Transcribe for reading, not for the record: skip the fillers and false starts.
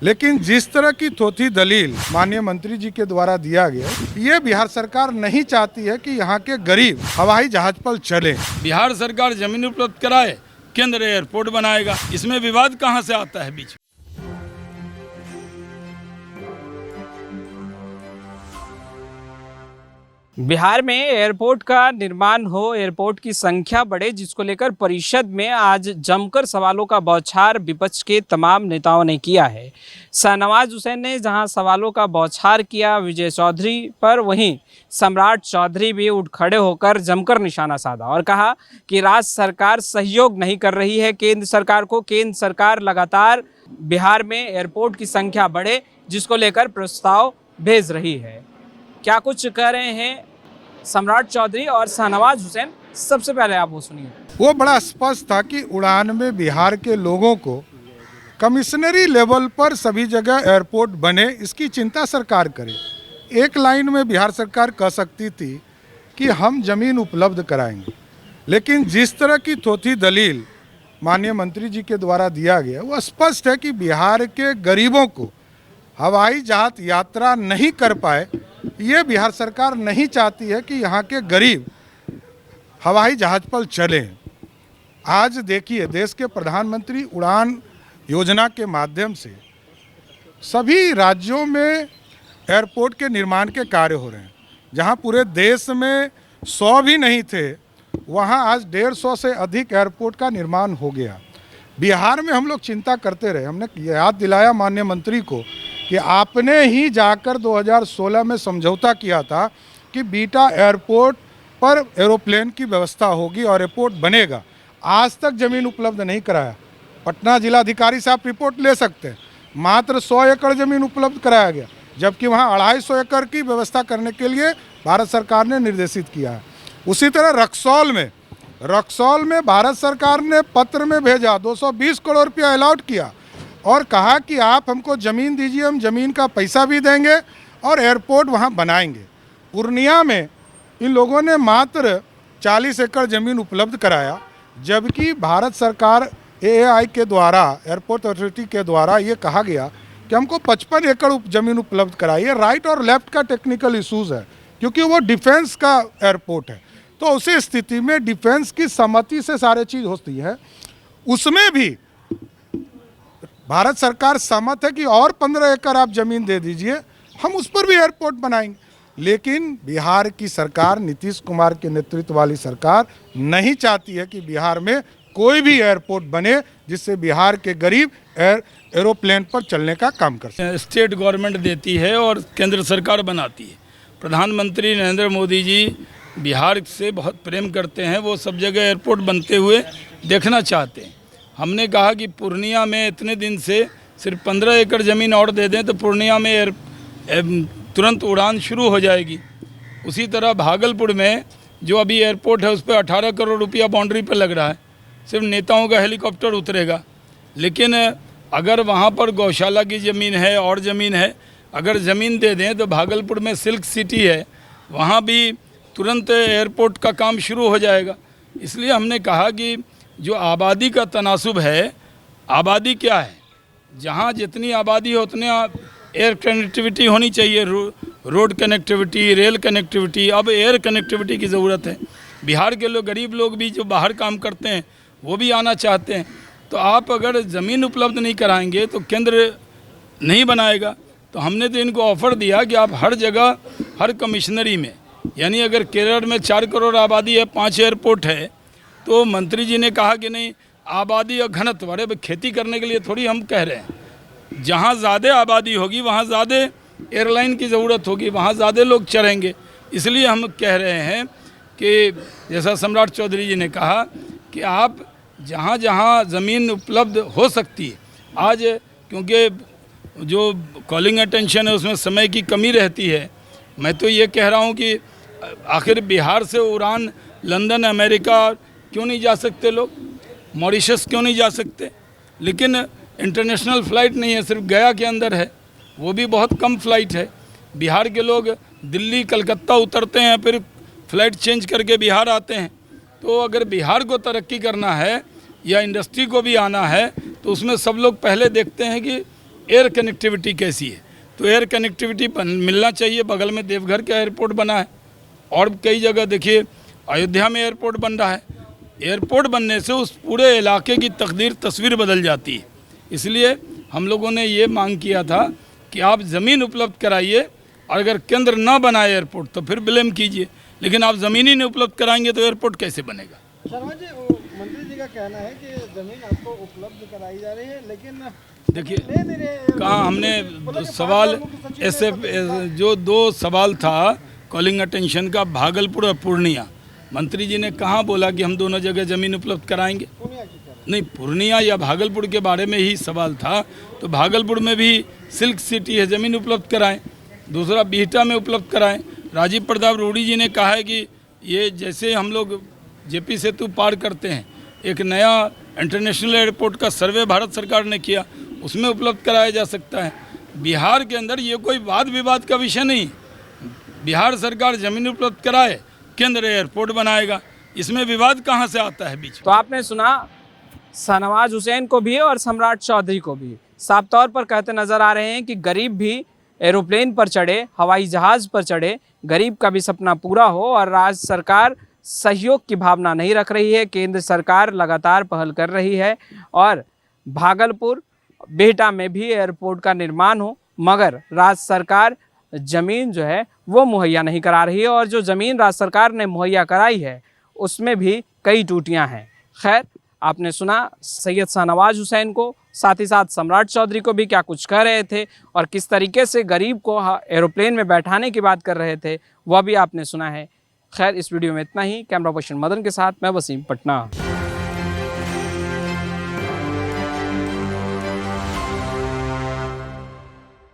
लेकिन जिस तरह की थोथी दलील माननीय मंत्री जी के द्वारा दिया गया, ये बिहार सरकार नहीं चाहती है कि यहाँ के गरीब हवाई जहाज पर चले। बिहार सरकार जमीन उपलब्ध कराए, केंद्र एयरपोर्ट बनाएगा, इसमें विवाद कहाँ से आता है बीच? बिहार में एयरपोर्ट का निर्माण हो, एयरपोर्ट की संख्या बढ़े, जिसको लेकर परिषद में आज जमकर सवालों का बौछार विपक्ष के तमाम नेताओं ने किया है। शाहनवाज हुसैन ने जहां सवालों का बौछार किया विजय चौधरी पर, वहीं सम्राट चौधरी भी उठ खड़े होकर जमकर निशाना साधा और कहा कि राज्य सरकार सहयोग नहीं कर रही है केंद्र सरकार को। केंद्र सरकार लगातार बिहार में एयरपोर्ट की संख्या बढ़े, जिसको लेकर प्रस्ताव भेज रही है। क्या कुछ कह रहे हैं सम्राट चौधरी और शाहनवाज हुसैन, सबसे पहले आप वो सुनिए। वो बड़ा स्पष्ट था कि उड़ान में बिहार के लोगों को कमिश्नरी लेवल पर सभी जगह एयरपोर्ट बने, इसकी चिंता सरकार करे। एक लाइन में बिहार सरकार कह सकती थी कि हम जमीन उपलब्ध कराएंगे, लेकिन जिस तरह की थोथी दलील माननीय मंत्री जी के द्वारा दिया गया, वो स्पष्ट है कि बिहार के गरीबों को हवाई जहाज यात्रा नहीं कर पाए, ये बिहार सरकार नहीं चाहती है कि यहाँ के गरीब हवाई जहाज पर चलें। आज देखिए, देश के प्रधानमंत्री उड़ान योजना के माध्यम से सभी राज्यों में एयरपोर्ट के निर्माण के कार्य हो रहे हैं। जहाँ पूरे देश में 100 भी नहीं थे, वहाँ आज 150 से अधिक एयरपोर्ट का निर्माण हो गया। बिहार में हम लोग चिंता करते रहे। हमने याद दिलाया माननीय मंत्री को कि आपने ही जाकर 2016 में समझौता किया था कि बीटा एयरपोर्ट पर एरोप्लेन की व्यवस्था होगी और एयरपोर्ट बनेगा। आज तक ज़मीन उपलब्ध नहीं कराया। पटना जिलाधिकारी साहब रिपोर्ट ले सकते हैं, मात्र 100 एकड़ ज़मीन उपलब्ध कराया गया, जबकि वहाँ 250 एकड़ की व्यवस्था करने के लिए भारत सरकार ने निर्देशित किया है। उसी तरह रक्सौल में भारत सरकार ने पत्र में भेजा, 220 करोड़ रुपया अलाउट किया और कहा कि आप हमको ज़मीन दीजिए, हम ज़मीन का पैसा भी देंगे और एयरपोर्ट वहाँ बनाएंगे। पूर्णिया में इन लोगों ने मात्र 40 एकड़ ज़मीन उपलब्ध कराया, जबकि भारत सरकार एएआई के द्वारा, एयरपोर्ट अथॉरिटी के द्वारा ये कहा गया कि हमको 55 एकड़ ज़मीन उपलब्ध कराइए। राइट और लेफ्ट का टेक्निकल इशूज़ है, क्योंकि वो डिफेंस का एयरपोर्ट है, तो उसी स्थिति में डिफेंस की सहमति से सारी चीज़ होती है। उसमें भी भारत सरकार सहमत है कि और 15 एकड़ आप ज़मीन दे दीजिए, हम उस पर भी एयरपोर्ट बनाएंगे। लेकिन बिहार की सरकार, नीतीश कुमार के नेतृत्व वाली सरकार नहीं चाहती है कि बिहार में कोई भी एयरपोर्ट बने जिससे बिहार के गरीब एरोप्लेन पर चलने का काम कर सके। स्टेट गवर्नमेंट देती है और केंद्र सरकार बनाती है। प्रधानमंत्री नरेंद्र मोदी जी बिहार से बहुत प्रेम करते हैं, वो सब जगह एयरपोर्ट बनते हुए देखना चाहते हैं। हमने कहा कि पूर्णिया में इतने दिन से सिर्फ 15 एकड़ ज़मीन और दे दें तो पूर्णिया में तुरंत उड़ान शुरू हो जाएगी। उसी तरह भागलपुर में जो अभी एयरपोर्ट है, उस पर 18 करोड़ रुपया बाउंड्री पर लग रहा है, सिर्फ नेताओं का हेलीकॉप्टर उतरेगा। लेकिन अगर वहाँ पर गौशाला की ज़मीन है और ज़मीन है, अगर ज़मीन दे दें तो भागलपुर में सिल्क सिटी है, वहाँ भी तुरंत एयरपोर्ट का काम शुरू हो जाएगा। इसलिए हमने कहा कि जो आबादी का तनासुब है, आबादी क्या है, जहाँ जितनी आबादी हो उतने एयर कनेक्टिविटी होनी चाहिए, रोड कनेक्टिविटी, रेल कनेक्टिविटी। अब एयर कनेक्टिविटी की ज़रूरत है। बिहार के लोग, गरीब लोग भी जो बाहर काम करते हैं, वो भी आना चाहते हैं। तो आप अगर ज़मीन उपलब्ध नहीं कराएंगे तो केंद्र नहीं बनाएगा। तो हमने तो इनको ऑफ़र दिया कि आप हर जगह, हर कमिश्नरी में, यानी अगर केरल में 4 करोड़ आबादी है, 5 एयरपोर्ट है, तो मंत्री जी ने कहा कि नहीं, आबादी और घनत्व, अरे खेती करने के लिए थोड़ी हम कह रहे हैं। जहाँ ज़्यादा आबादी होगी वहाँ ज़्यादा एयरलाइन की ज़रूरत होगी, वहाँ ज़्यादा लोग चढ़ेंगे। इसलिए हम कह रहे हैं कि जैसा सम्राट चौधरी जी ने कहा कि आप जहाँ जहाँ ज़मीन उपलब्ध हो सकती है, आज क्योंकि जो कॉलिंग अटेंशन है उसमें समय की कमी रहती है, मैं तो ये कह रहा हूँ कि आखिर बिहार से उड़ान लंदन, अमेरिका क्यों नहीं जा सकते लोग, मॉरिशस क्यों नहीं जा सकते? लेकिन इंटरनेशनल फ़्लाइट नहीं है, सिर्फ गया के अंदर है, वो भी बहुत कम फ़्लाइट है। बिहार के लोग दिल्ली, कलकत्ता उतरते हैं, फिर फ़्लाइट चेंज करके बिहार आते हैं। तो अगर बिहार को तरक्की करना है या इंडस्ट्री को भी आना है, तो उसमें सब लोग पहले देखते हैं कि एयर कनेक्टिविटी कैसी है। तो एयर कनेक्टिविटी मिलना चाहिए। बगल में देवघर का एयरपोर्ट बना है और कई जगह देखिए अयोध्या में एयरपोर्ट बन रहा है। एयरपोर्ट बनने से उस पूरे इलाके की तस्वीर बदल जाती है। इसलिए हम लोगों ने ये मांग किया था कि आप ज़मीन उपलब्ध कराइए और अगर केंद्र ना बनाए एयरपोर्ट तो फिर ब्लेम कीजिए, लेकिन आप ज़मीन ही नहीं उपलब्ध कराएंगे तो एयरपोर्ट कैसे बनेगा। शर्मा जी, मंत्री जी का कहना है कि ज़मीन आपको उपलब्ध कराई जा रही है, लेकिन देखिए ले नहीं रहे। कहाँ हमने सवाल ऐसे जो 2 सवाल था कॉलिंग अटेंशन का, भागलपुर और पूर्णिया, मंत्री जी ने कहाँ बोला कि हम दोनों जगह ज़मीन उपलब्ध कराएंगे। नहीं, पूर्णिया या भागलपुर के बारे में ही सवाल था। तो भागलपुर में भी सिल्क सिटी है, ज़मीन उपलब्ध कराएं। दूसरा बिहटा में उपलब्ध कराएं। राजीव प्रताप रूडी जी ने कहा है कि ये जैसे हम लोग जेपी सेतु पार करते हैं, एक नया इंटरनेशनल एयरपोर्ट का सर्वे भारत सरकार ने किया, उसमें उपलब्ध कराया जा सकता है। बिहार के अंदर ये कोई वाद विवाद का विषय नहीं। बिहार सरकार ज़मीन उपलब्ध कराए, केंद्र एयरपोर्ट बनाएगा, इसमें विवाद कहाँ से आता है बीच। तो आपने सुना, शाहनवाज हुसैन को भी और सम्राट चौधरी को भी साफ तौर पर कहते नजर आ रहे हैं कि गरीब भी एरोप्लेन पर चढ़े, हवाई जहाज पर चढ़े, गरीब का भी सपना पूरा हो। और राज्य सरकार सहयोग की भावना नहीं रख रही है। केंद्र सरकार लगातार पहल कर रही है और भागलपुर बिहटा में भी एयरपोर्ट का निर्माण हो, मगर राज्य सरकार ज़मीन जो है वो मुहैया नहीं करा रही है। और जो ज़मीन राज्य सरकार ने मुहैया कराई है उसमें भी कई टूटियां हैं। खैर, आपने सुना सैयद शाहनवाज हुसैन को, साथ ही साथ सम्राट चौधरी को भी क्या कुछ कह रहे थे और किस तरीके से गरीब को एरोप्लेन में बैठाने की बात कर रहे थे, वह भी आपने सुना है। खैर, इस वीडियो में इतना ही। कैमरा पर्सन मदन के साथ मैं वसीम, पटना।